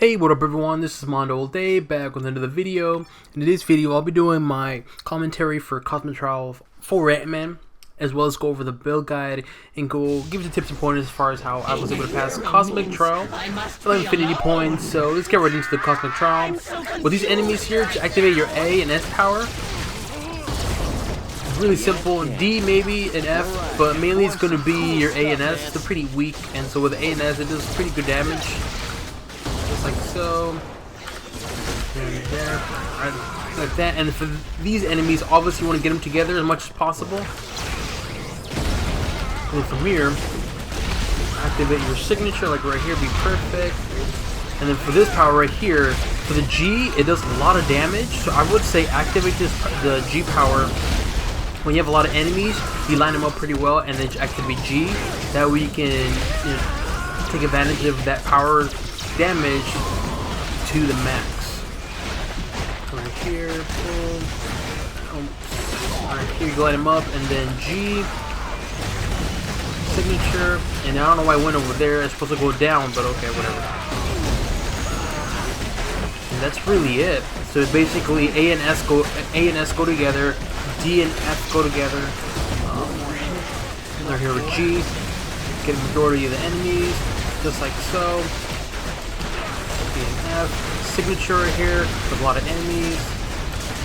Hey, what up everyone, this is MandoAllDay back with another video. In today's video, I'll be doing my commentary for Cosmic Trial for Ant-Man, as well as go over the build guide and go give the tips and pointers as far as how I was able to pass Cosmic Trial for infinity points. So let's get right into the Cosmic Trial. With these enemies here, to activate your A and S power, it's really simple. D maybe and F, but mainly it's going to be your A and S. They're pretty weak, and so with A and S it does pretty good damage. Just like so, and there, right, like that. And for these enemies, obviously you want to get them together as much as possible. And from here, activate your signature, like right here, be perfect. And then for this power right here, for the G, it does a lot of damage. So I would say activate the G power when you have a lot of enemies. You line them up pretty well, and then activate G. That way you can take advantage of that power damage to the max. Right here, boom. Right here, you light him up, and then G, signature, and I don't know why I went over there. It's supposed to go down, but okay, whatever. And that's really it. So basically, A and S go together, D and F go together. They're here with G, get a majority of the enemies, just like so. F, signature right here with a lot of enemies.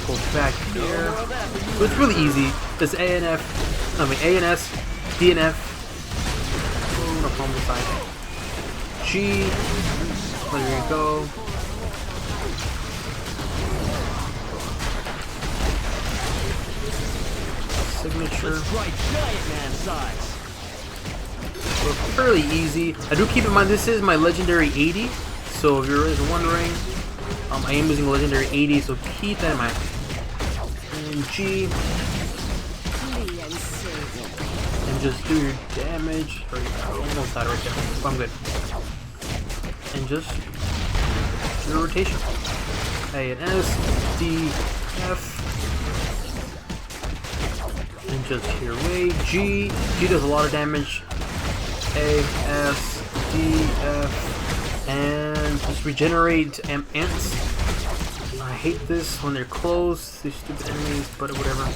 Go back here. So it's really easy. This A and F, I mean A and S, D and F. Ooh, no problem with side. G. There you go. Signature. So fairly easy. I do keep in mind this is my legendary 80. So if you're wondering, I am using legendary 80, so keep that in mind. And G, and just do your damage. Almost died right there. I'm good. And just do your rotation. A and S, D, F, and just here way. G does a lot of damage. A, S, D, F. And just regenerate ants. I hate this when they're close, these stupid enemies, but whatever.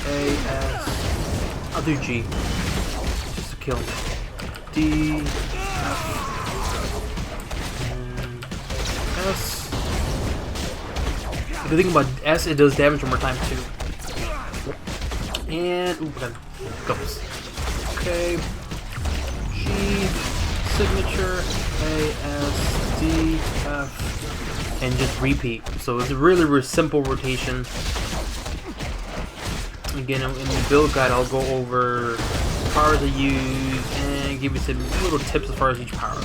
A, S. I'll do G. Just to kill. D, F. And S. The good thing about S, it does damage one more time too. And, ooh, that goes. Okay. G. Signature, A, S, D, F, and just repeat. So it's a really simple rotation. Again, in the build guide, I'll go over powers I use and give you some little tips as far as each power.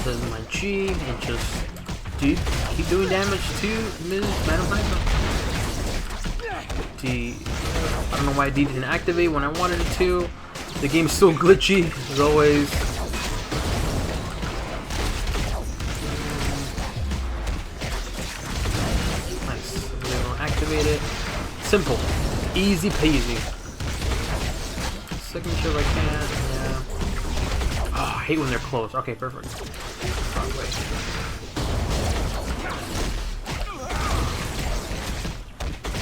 So my G, and just keep doing damage to Ms. Madam Hyper. D, I don't know why D didn't activate when I wanted it to. The game's still glitchy, as always. Activate it. Simple. Easy peasy. Signature if I can. Yeah. Oh, I hate when they're close. Okay, perfect. Wrong way.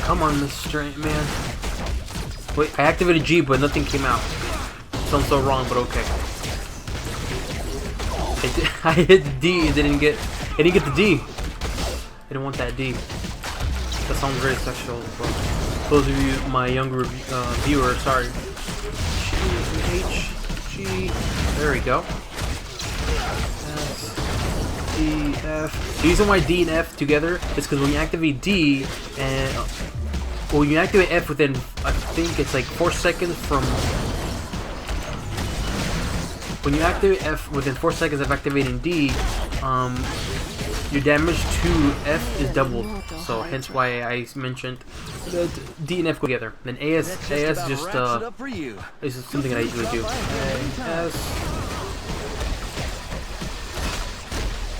Come on, Mr. Ant-Man. Wait, I activated G, but nothing came out. Sounds so wrong, but okay. I hit the D. It didn't get the D. I didn't want that D. That sounds very sexual as well. Those of you, my younger viewers, sorry. H, G, there we go. S, D, F. The reason why D and F together is because when you activate D, and when you activate F within, I think it's like 4 seconds from. When you activate F within 4 seconds of activating D, your damage to F is doubled, so hence why I mentioned that D and F go together. Then AS just is something that I usually do. AS,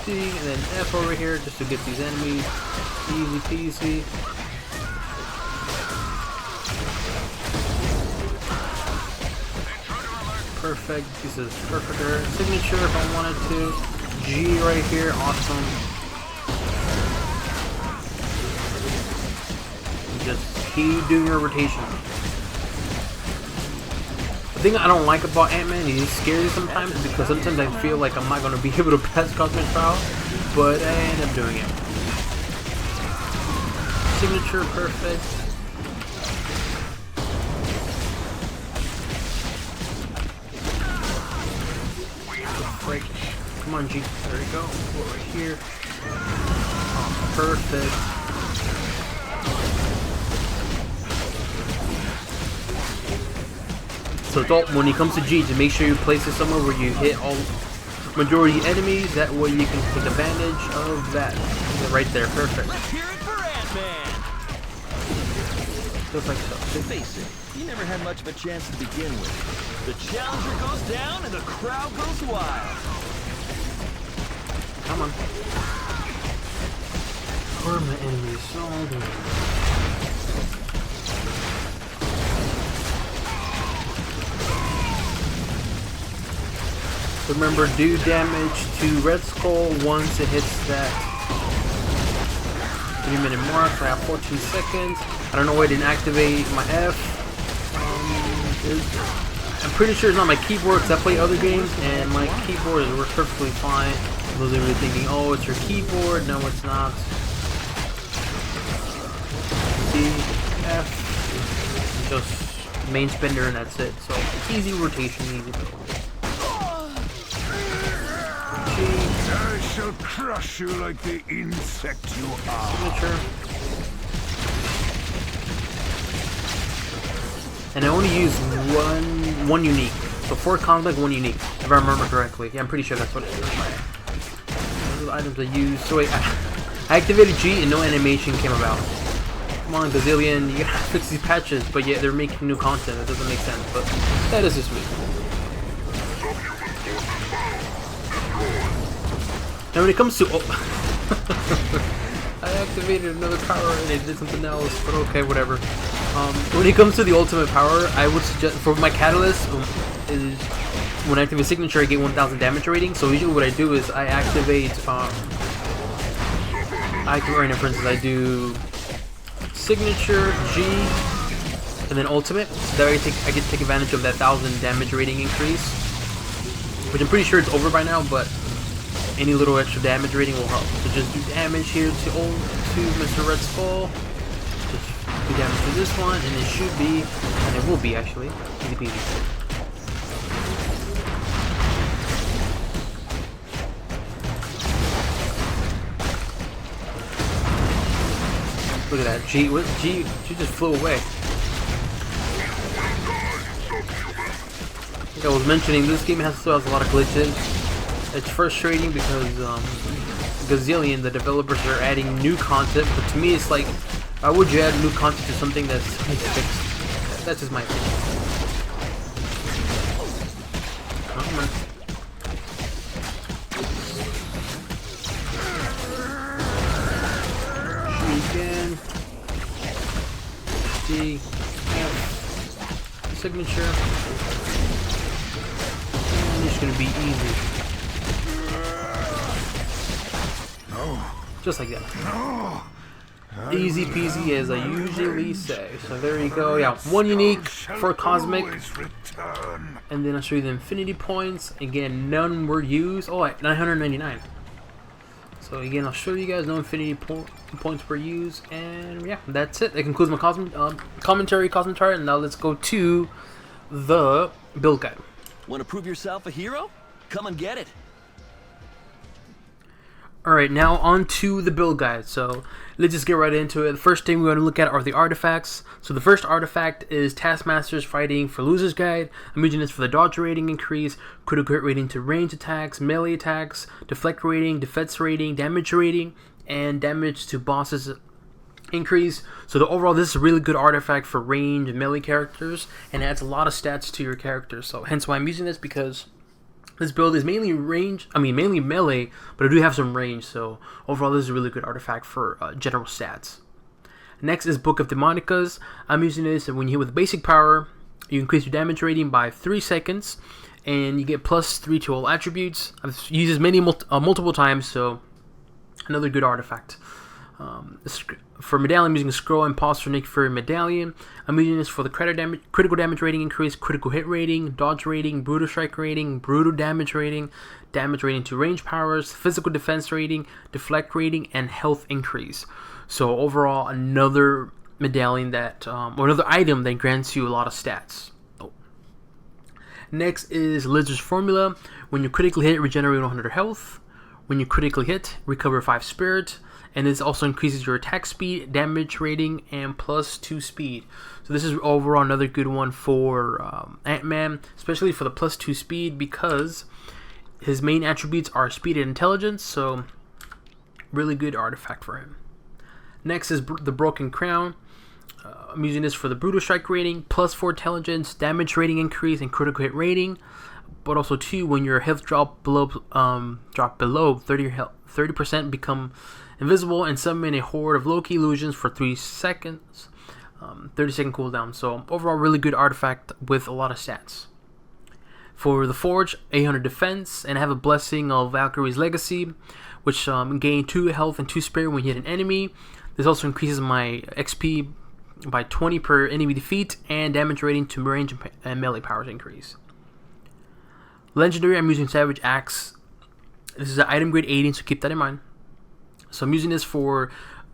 D, and then F over here just to get these enemies. Easy peasy. Perfect. This is perfect. Signature if I wanted to. G right here, awesome. Just keep doing your rotation. The thing I don't like about Ant-Man, he's scary sometimes, because sometimes I feel like I'm not going to be able to pass Cosmic Trial, but I end up doing it. Signature, perfect. Break. Come on, G. There we go. Right here. Oh, perfect. So when it comes to G, to make sure you place it somewhere where you hit all majority enemies. That way you can take advantage of that. Right there. Perfect. Let's hear it for Ant-Man. Just like so. Face it, he never had much of a chance to begin with. The challenger goes down and the crowd goes wild. Come on. Where are my enemies? Oh, remember, do damage to Red Skull once it hits that 3-minute mark. I have 14 seconds. I don't know why I didn't activate my F. I'm pretty sure it's not my keyboard because I play other games and my keyboard works perfectly fine. Those are really thinking, oh, it's your keyboard. No, it's not. C, F, just main spinner and that's it. So easy rotation, easy build. I shall crush you like the insect you are. Signature. And I only use one unique. So 4 conflict, 1 unique. If I remember correctly. Yeah, I'm pretty sure that's what it is. Those are the items I use. So wait, I activated G and no animation came about. Come on, Gazillion, you gotta fix these patches. But yeah, they're making new content. That doesn't make sense. But that is just me. Now when it comes to I activated another power and it did something else, but okay, whatever. When it comes to the ultimate power, I would suggest for my catalyst is when I activate signature, I get 1000 damage rating. So usually what I do is I activate right now, for instance, I do signature, G, and then ultimate. That way I get to take advantage of that 1000 damage rating increase, which I'm pretty sure it's over by now, but any little extra damage rating will help. So just do damage here to Mr. Red Skull. Just do damage to this one, and it should be, and it will be actually, easy peasy. Look at that. G just flew away. Like I was mentioning, this game still has a lot of glitches. It's frustrating because Gazillion, the developers, are adding new content, but to me it's like, why would you add new content to something that's fixed? That's just my opinion. Come on. Shoot again. D, F, signature. And it's gonna be easy. Just like that. Easy peasy, as I usually say. So there you go. Yeah, 1 unique for cosmic. And then I'll show you the infinity points. Again, none were used. Oh, 999. So again, I'll show you guys no infinity points were used. And yeah, that's it. That concludes my commentary, Cosmic Chart. And now let's go to the build guide. Want to prove yourself a hero? Come and get it. Alright, now on to the build guide. So let's just get right into it. The first thing we're going to look at are the artifacts. So the first artifact is Taskmaster's Fighting for Losers Guide. I'm using this for the dodge rating increase, critical hit rating to range attacks, melee attacks, deflect rating, defense rating, damage rating, and damage to bosses increase. So overall, this is a really good artifact for range and melee characters, and adds a lot of stats to your character. So hence why I'm using this, because this build is mainly mainly melee, but I do have some range, so overall this is a really good artifact for general stats. Next is Book of Demonicas. I'm using this, and when you hit with basic power, you increase your damage rating by 3 seconds, and you get +3 to all attributes. I've used this multiple times, so another good artifact. For medallion, I'm using a Scroll Imposter Nick Fury medallion. I'm using this for the critical damage rating increase, critical hit rating, dodge rating, brutal strike rating, brutal damage rating to range powers, physical defense rating, deflect rating, and health increase. So overall, another medallion that, or another item that grants you a lot of stats. Next is Lizard's Formula. When you critically hit, regenerate 100 health. When you critically hit, recover 5 spirit. And this also increases your attack speed, damage rating, and +2 speed. So this is overall another good one for Ant-Man, especially for the +2 speed, because his main attributes are speed and intelligence. So really good artifact for him. Next is the Broken Crown. I'm using this for the brutal strike rating, +4 intelligence, damage rating increase, and critical hit rating. But also too, when your health drop below 30%, become invisible and summon a horde of Loki illusions for 3 seconds. 30-second cooldown. So overall, really good artifact with a lot of stats. For the Forge, 800 defense, and I have a Blessing of Valkyrie's Legacy, which gain 2 health and 2 spirit when you hit an enemy. This also increases my XP by 20 per enemy defeat, and damage rating to range and melee powers increase. Legendary, I'm using Savage Axe. This is an item grade 80, so keep that in mind. So I'm using this for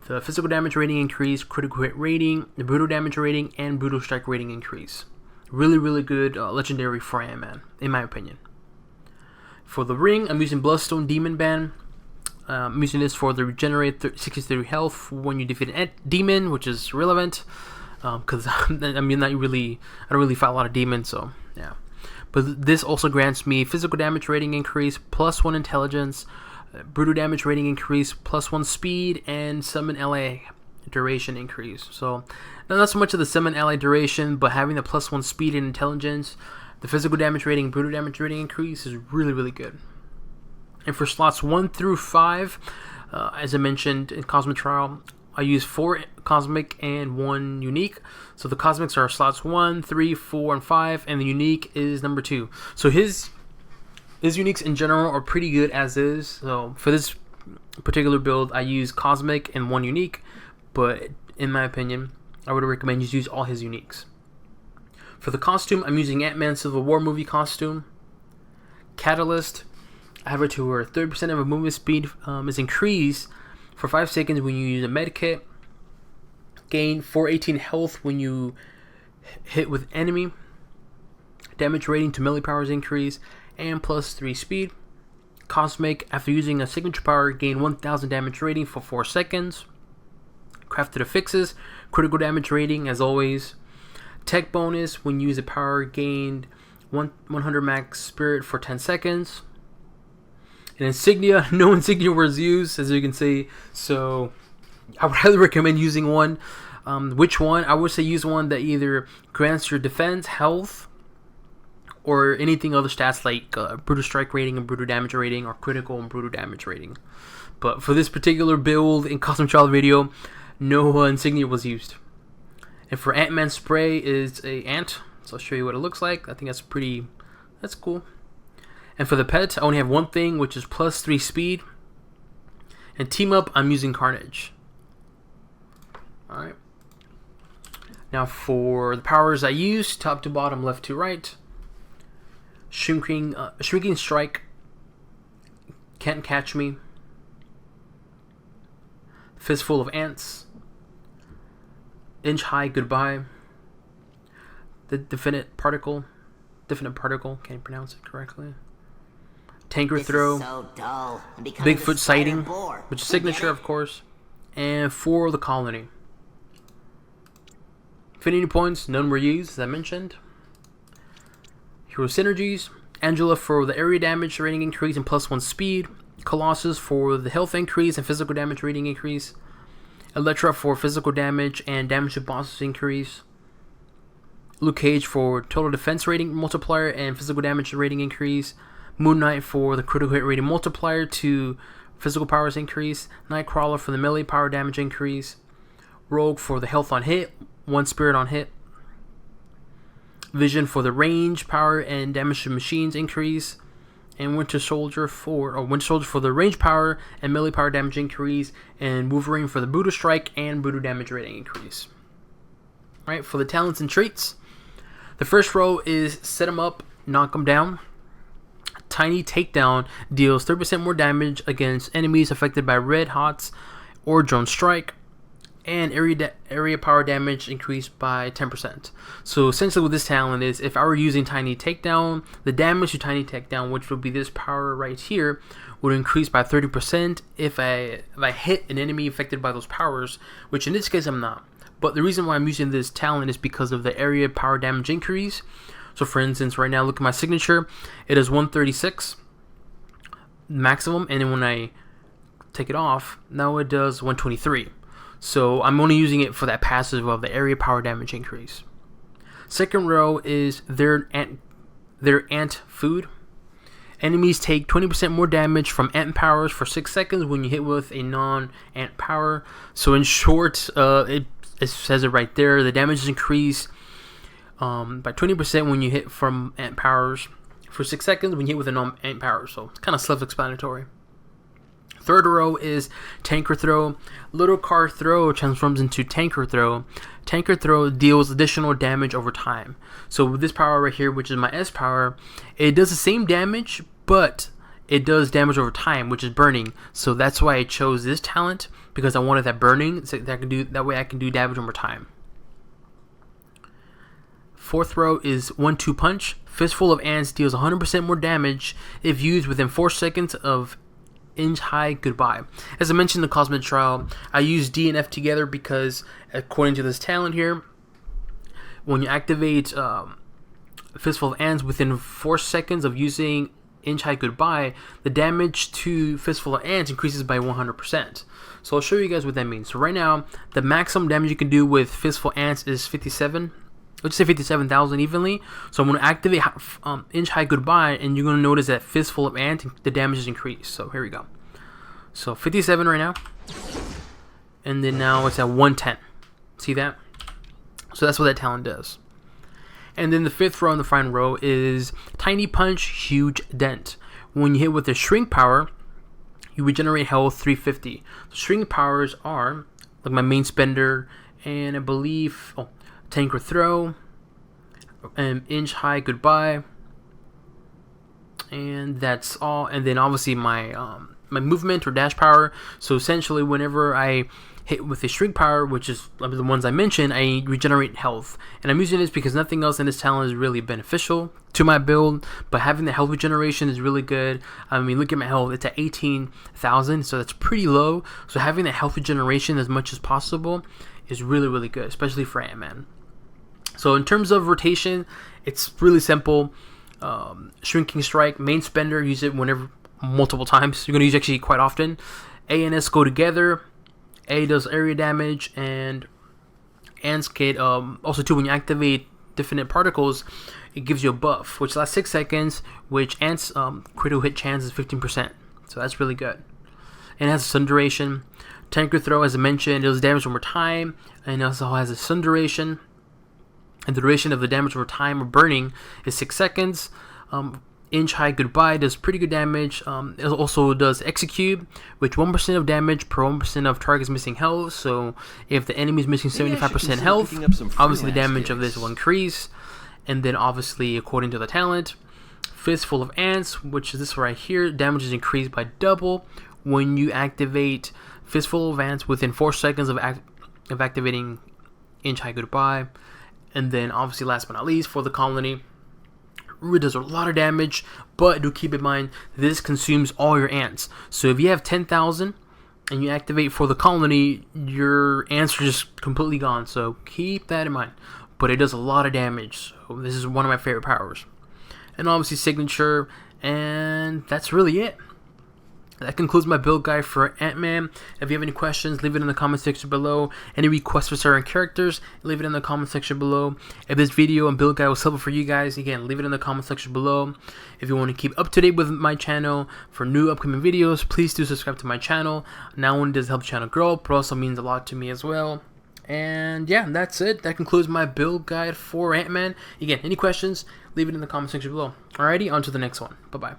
the physical damage rating increase, critical hit rating, the brutal damage rating, and brutal strike rating increase. Really, really good legendary for Ant-Man, in my opinion. For the ring, I'm using Bloodstone Demon Band. I'm using this for the regenerate 63 health when you defeat a demon, which is relevant because I don't really fight a lot of demons, so yeah. But this also grants me physical damage rating increase, +1 intelligence, brutal damage rating increase, +1 speed, and summon LA duration increase. So not so much of the summon LA duration, but having the +1 speed and intelligence, the physical damage rating, brutal damage rating increase is really, really good. And for slots 1 through 5, as I mentioned in Cosmic Trial, I use 4 Cosmic and 1 Unique. So the Cosmics are slots 1, 3, 4, and 5, and the Unique is number 2. So his Uniques in general are pretty good as is. So for this particular build, I use Cosmic and 1 Unique, but in my opinion, I would recommend you use all his Uniques. For the costume, I'm using Ant-Man Civil War movie costume. Catalyst, I have it to where 30% of a movement speed is increased for 5 seconds when you use a med kit. Gain 418 health when you hit with enemy. Damage rating to melee powers increase, and +3 speed. Cosmic, after using a signature power, gain 1000 damage rating for 4 seconds. Crafted affixes, critical damage rating as always. Tech bonus, when you use a power, gained 100 max spirit for 10 seconds. And insignia, no insignia was used, as you can see, so I would highly recommend using one. Which one? I would say use one that either grants your defense, health, or anything other stats like brutal strike rating and brutal damage rating, or critical and brutal damage rating. But for this particular build in Custom Child video, no insignia was used. And for Ant-Man spray is a ant, so I'll show you what it looks like. I think that's cool. And for the pet, I only have one thing, which is +3 speed. And team up, I'm using Carnage. Alright. Now for the powers I use, top to bottom, left to right. Shrinking Strike, Can't Catch Me. Fistful of Ants. Inch High Goodbye. The Definite Particle, can't pronounce it correctly. Tanker Throw, so dull. Bigfoot Sighting, which is signature of course, and For the Colony. Infinity Points, none were used as I mentioned. Hero Synergies, Angela for the area damage rating increase and +1 speed. Colossus for the health increase and physical damage rating increase. Elektra for physical damage and damage to bosses increase. Luke Cage for total defense rating multiplier and physical damage rating increase. Moon Knight for the critical hit rating multiplier to physical powers increase. Nightcrawler for the melee power damage increase. Rogue for the health on hit, 1 spirit on hit. Vision for the range, power, and damage to machines increase. And Winter Soldier for the range power and melee power damage increase. And Wolverine for the Budo strike and Budo damage rating increase. Alright, for the talents and traits, the first row is set 'em up, knock 'em down. Tiny Takedown deals 30% more damage against enemies affected by red hots or drone strike, and area power damage increased by 10%. So essentially what this talent is, if I were using Tiny Takedown, the damage to Tiny Takedown, which would be this power right here, would increase by 30% if I hit an enemy affected by those powers, which in this case I'm not. But the reason why I'm using this talent is because of the area power damage increase. So for instance, right now, look at my signature. It is 136 maximum, and then when I take it off, now it does 123. So I'm only using it for that passive of the area power damage increase. Second row is their ant food. Enemies take 20% more damage from ant powers for 6 seconds when you hit with a non-ant power. So in short, it says it right there. The damage is increased by 20% when you hit from ant powers for 6 seconds when you hit with a non-ant power. So it's kind of self-explanatory. Third row is Tanker Throw. Little Car Throw transforms into Tanker Throw. Tanker Throw deals additional damage over time. So with this power right here, which is my S power, it does the same damage, but it does damage over time, which is burning. So that's why I chose this talent, because I wanted that burning, so that way I can do damage over time. Fourth row is 1-2 Punch. Fistful of Ants deals 100% more damage if used within 4 seconds of Inch High Goodbye. As I mentioned in the Cosmic Trial, I use D and F together because, according to this talent here, when you activate Fistful of Ants within 4 seconds of using Inch High Goodbye, the damage to Fistful of Ants increases by 100%. So I'll show you guys what that means. So right now, the maximum damage you can do with Fistful of Ants is 57. Let's say 57,000 evenly. So I'm going to activate Inch High Goodbye, and you're going to notice that Fistful of Ant, the damage is increased. So here we go. So 57 right now, and then now it's at 110. See that? So that's what that talent does. And then the fifth row and the final row is Tiny Punch, Huge Dent. When you hit with the Shrink power, you regenerate health 350. The Shrink powers are like my main spender, and I believe Tanker Throw, and Inch High Goodbye, and that's all. And then obviously my my movement or dash power. So essentially, whenever I hit with the Shrink power, which is the ones I mentioned, I regenerate health. And I'm using this because nothing else in this talent is really beneficial to my build, but having the health regeneration is really good. I mean, look at my health, it's at 18,000, so that's pretty low. So having the health regeneration as much as possible is really, really good, especially for Ant-Man. So in terms of rotation, it's really simple. Shrinking Strike, main spender, use it whenever, multiple times. You're going to use it actually quite often. A and S go together. A does area damage, and Ants get also too, when you activate Definite Particles, it gives you a buff, which lasts 6 seconds, which Ants critical hit chance is 15%. So that's really good. And it has a stun duration. Tanker Throw, as I mentioned, deals damage over time, and it also has a stun duration. And the duration of the damage over time or burning is 6 seconds. Inch High Goodbye does pretty good damage. It also does Execute, which 1% of damage per 1% of target's missing health. So if the enemy is missing 75% health, obviously the damage of this will increase. And then obviously, according to the talent, Fistful of Ants, which is this right here, damage is increased by double when you activate Fistful of Ants within 4 seconds of activating Inch High Goodbye. And then obviously, last but not least, for the colony, it does a lot of damage, but do keep in mind this consumes all your ants. So if you have 10,000 and you activate for the colony, your ants are just completely gone. So keep that in mind. But it does a lot of damage. So this is one of my favorite powers. And obviously signature, and that's really it. That concludes my build guide for Ant-Man. If you have any questions, leave it in the comment section below. Any requests for certain characters, leave it in the comment section below. If this video and build guide was helpful for you guys, again, leave it in the comment section below. If you want to keep up to date with my channel for new upcoming videos, please do subscribe to my channel. Not only does it help the channel grow, but also means a lot to me as well. And yeah, that's it. That concludes my build guide for Ant-Man. Again, any questions, leave it in the comment section below. Alrighty, on to the next one. Bye-bye.